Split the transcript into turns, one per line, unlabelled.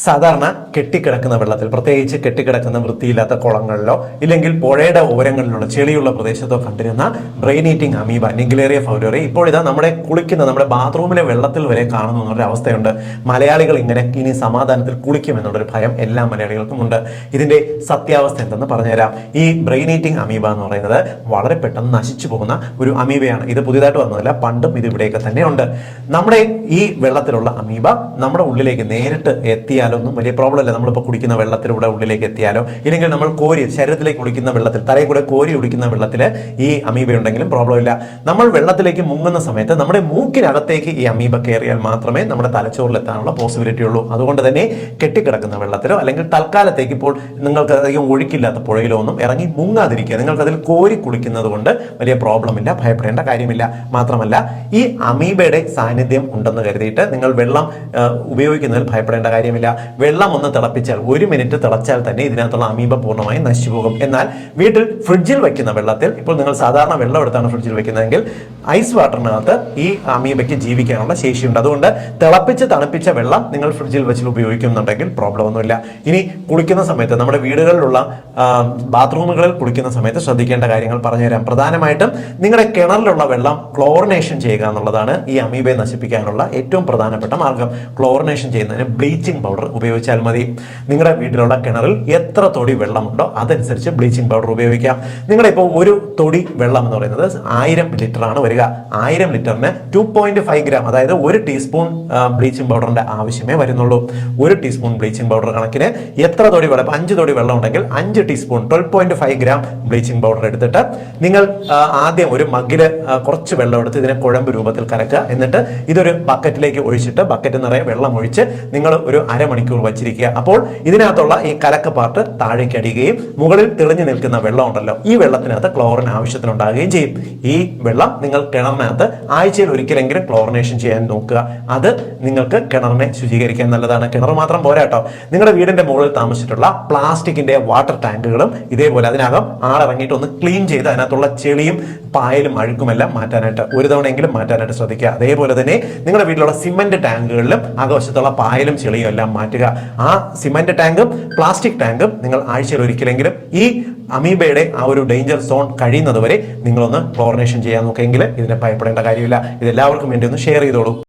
സാധാരണ കെട്ടിക്കിടക്കുന്ന വെള്ളത്തിൽ, പ്രത്യേകിച്ച് കെട്ടിക്കിടക്കുന്ന വൃത്തിയില്ലാത്ത കുളങ്ങളിലോ ഇല്ലെങ്കിൽ പുഴയുടെ ഓരങ്ങളിലുള്ള ചെളിയുള്ള പ്രദേശത്തോ കണ്ടിരുന്ന ബ്രെയിൻ ഈറ്റിംഗ് അമീബ നിഗ്ലേറിയ ഫൗലോറി ഇപ്പോഴിതാ നമ്മുടെ ബാത്റൂമിലെ വെള്ളത്തിൽ വരെ കാണുന്നു എന്നൊരു അവസ്ഥയുണ്ട്. മലയാളികൾ ഇങ്ങനെ ഇനി സമാധാനത്തിൽ കുളിക്കുമെന്നുള്ളൊരു ഭയം എല്ലാ മലയാളികൾക്കും ഉണ്ട്. ഇതിന്റെ സത്യാവസ്ഥ എന്തെന്ന് പറഞ്ഞുതരാം. ഈ ബ്രെയിൻ ഈറ്റിംഗ് അമീബ എന്ന് പറയുന്നത് വളരെ പെട്ടെന്ന് നശിച്ചു പോകുന്ന ഒരു അമീബയാണ്. ഇത് പുതിയതായിട്ട് വന്നതല്ല, പണ്ടും ഇത് ഇവിടെയൊക്കെ തന്നെ ഉണ്ട്. നമ്മുടെ ഈ വെള്ളത്തിലുള്ള അമീബ നമ്മുടെ ഉള്ളിലേക്ക് നേരിട്ട് എത്തിയാലൊന്നും വലിയ പ്രോബ്ലം അല്ല. നമ്മളിപ്പോൾ കുടിക്കുന്ന വെള്ളത്തിലൂടെ ഉള്ളിലേക്ക് എത്തിയാലോ ഇല്ലെങ്കിൽ നമ്മൾ ശരീരത്തിലേക്ക് കുടിക്കുന്ന വെള്ളത്തിൽ, തലയിൽ കൂടെ കോരി കുടിക്കുന്ന വെള്ളത്തിൽ ഈ അമീബ ഉണ്ടെങ്കിലും പ്രോബ്ലം ഇല്ല. നമ്മൾ വെള്ളത്തിലേക്ക് മുങ്ങുന്ന സമയത്ത് നമ്മുടെ മൂക്കിനകത്തേക്ക് ഈ അമീബ കയറിയാൽ മാത്രമേ നമ്മുടെ തലച്ചോറിൽ എത്താനുള്ള പോസിബിലിറ്റി ഉള്ളൂ. അതുകൊണ്ട് തന്നെ കെട്ടിക്കിടക്കുന്ന വെള്ളത്തിലോ അല്ലെങ്കിൽ തൽക്കാലത്തേക്ക് ഇപ്പോൾ നിങ്ങൾക്ക് അധികം ഒഴുക്കില്ലാത്ത പുഴയിലോ ഒന്നും ഇറങ്ങി മുങ്ങാതിരിക്കുക. നിങ്ങൾക്ക് അതിൽ കോരി കുളിക്കുന്നത് കൊണ്ട് വലിയ പ്രോബ്ലം ഇല്ല, ഭയപ്പെടേണ്ട കാര്യമില്ല. മാത്രമല്ല, ഈ അമീബയുടെ സാന്നിധ്യം ഉണ്ടെന്ന് കരുതിയിട്ട് നിങ്ങൾ വെള്ളം ഉപയോഗിക്കുന്നതിൽ ഭയപ്പെടേണ്ട കാര്യമില്ല. വെള്ളം ഒന്ന് തിളപ്പിച്ചാൽ 1 മിനിറ്റ് തിളച്ചാൽ തന്നെ ഇതിനകത്തുള്ള അമീബ പൂർണ്ണമായും നശിച്ചു പോകും. എന്നാൽ വീട്ടിൽ ഫ്രിഡ്ജിൽ വെക്കുന്ന വെള്ളത്തിൽ, ഇപ്പോൾ നിങ്ങൾ സാധാരണ വെള്ളം എടുത്താണ് ഫ്രിഡ്ജിൽ വെക്കുന്നതെങ്കിൽ ഐസ് വാട്ടറിനകത്ത് ഈ അമീബയ്ക്ക് ജീവിക്കാനുള്ള ശേഷിയുണ്ട്. അതുകൊണ്ട് തിളപ്പിച്ച് തണുപ്പിച്ച വെള്ളം നിങ്ങൾ ഫ്രിഡ്ജിൽ വെച്ച് ഉപയോഗിക്കുന്നുണ്ടെങ്കിൽ പ്രോബ്ലം ഒന്നുമില്ല. ഇനി കുളിക്കുന്ന സമയത്ത്, നമ്മുടെ വീടുകളിലുള്ള ബാത്റൂമുകളിൽ കുളിക്കുന്ന സമയത്ത് ശ്രദ്ധിക്കേണ്ട കാര്യങ്ങൾ പറഞ്ഞുതരാം. പ്രധാനമായിട്ടും നിങ്ങളുടെ കിണറിലുള്ള വെള്ളം ക്ലോറിനേഷൻ ചെയ്യുക എന്നുള്ളതാണ് ഈ അമീബയെ നശിപ്പിക്കാനുള്ള ഏറ്റവും പ്രധാനപ്പെട്ട മാർഗം. ക്ലോറിനേഷൻ ചെയ്യുന്നതിന് ബ്ലീച്ചിങ് പൗഡർ ഉപയോഗിച്ചാൽ മതി. നിങ്ങളുടെ വീട്ടിലുള്ള കിണറിൽ എത്ര തൊടി വെള്ളമുണ്ടോ അതനുസരിച്ച് ബ്ലീച്ചിങ് പൗഡർ ഉപയോഗിക്കാം. നിങ്ങളുടെ ഇപ്പോൾ ഒരു തൊടി വെള്ളം എന്ന് പറയുന്നത് 1000 ലിറ്റർ ആണ് വരിക. 1000 ലിറ്ററിന് 2.5 ഗ്രാം, അതായത് 1 ടീസ്പൂൺ ബ്ലീച്ചിങ് പൗഡറിന്റെ ആവശ്യമേ വരുന്നുള്ളൂ. 1 ടീസ്പൂൺ ബ്ലീച്ചിങ് പൗഡർ കണക്കിന് എത്ര തൊടി വെള്ളം, 5 തൊടി വെള്ളം ഉണ്ടെങ്കിൽ 5 ടീസ്പൂൺ 12.5 ഗ്രാം ബ്ലീച്ചിങ് പൗഡർ എടുത്തിട്ട് നിങ്ങൾ ആദ്യം ഒരു മഗ്ഗില് കുറച്ച് വെള്ളം എടുത്ത് ഇതിനെ കുഴമ്പ് രൂപത്തിൽ കലക്കുക. എന്നിട്ട് ഇതൊരു ബക്കറ്റിലേക്ക് ഒഴിച്ചിട്ട് ബക്കറ്റ് നിറയെ വെള്ളം ഒഴിച്ച് നിങ്ങൾ ഒരു അരമണിക്കൂർ വച്ചിരിക്കുക. അപ്പോൾ ഇതിനകത്തുള്ള ഈ കലക്ക പാർട്ട് താഴേക്ക് അടിയുകയും മുകളിൽ തെളിഞ്ഞു നിൽക്കുന്ന വെള്ളം ഉണ്ടല്ലോ, ഈ വെള്ളത്തിനകത്ത് ക്ലോറിൻ ആവശ്യത്തിനുണ്ടാകുകയും ചെയ്യും. ഈ വെള്ളം നിങ്ങൾ കിണറിനകത്ത് ആഴ്ചയിൽ ഒരിക്കലെങ്കിലും ക്ലോറിനേഷൻ ചെയ്യാൻ നോക്കുക. അത് നിങ്ങൾക്ക് കിണറിനെ ശുചീകരിക്കാൻ നല്ലതാണ്. കിണർ മാത്രം പോരാട്ടോ, നിങ്ങളുടെ വീടിന്റെ മുകളിൽ താമസിച്ചിട്ടുള്ള പ്ലാസ്റ്റിക്കിന്റെ വാട്ടർ ടാങ്കുകളും ഇതേപോലെ അതിനകം ആളിറങ്ങിയിട്ട് ഒന്ന് ക്ലീൻ ചെയ്ത് അതിനകത്തുള്ള ചെളിയും പായലും അഴുക്കുമെല്ലാം മാറ്റാനായിട്ട് ഒരു തവണയെങ്കിലും മാറ്റാനായിട്ട് ശ്രദ്ധിക്കുക. അതേപോലെ തന്നെ നിങ്ങളുടെ വീട്ടിലുള്ള സിമന്റ് ടാങ്കുകളിലും ആഘോഷത്തുള്ള പായലും ചെളിയും എല്ലാം മാറ്റുക. ആ സിമന്റ് ടാങ്കും പ്ലാസ്റ്റിക് ടാങ്കും നിങ്ങൾ ആഴ്ചയിൽ ഒരിക്കലെങ്കിലും ഈ അമീബയുടെ ആ ഒരു ഡേഞ്ചർ സോൺ കഴിയുന്നത് വരെ നിങ്ങളൊന്ന് ക്ലോറിനേഷൻ ചെയ്യാൻ നോക്കിയെങ്കിൽ ഇതിനെ ഭയപ്പെടേണ്ട കാര്യമില്ല. ഇതെല്ലാവർക്കും വേണ്ടി ഒന്ന് ഷെയർ ചെയ്തോളൂ.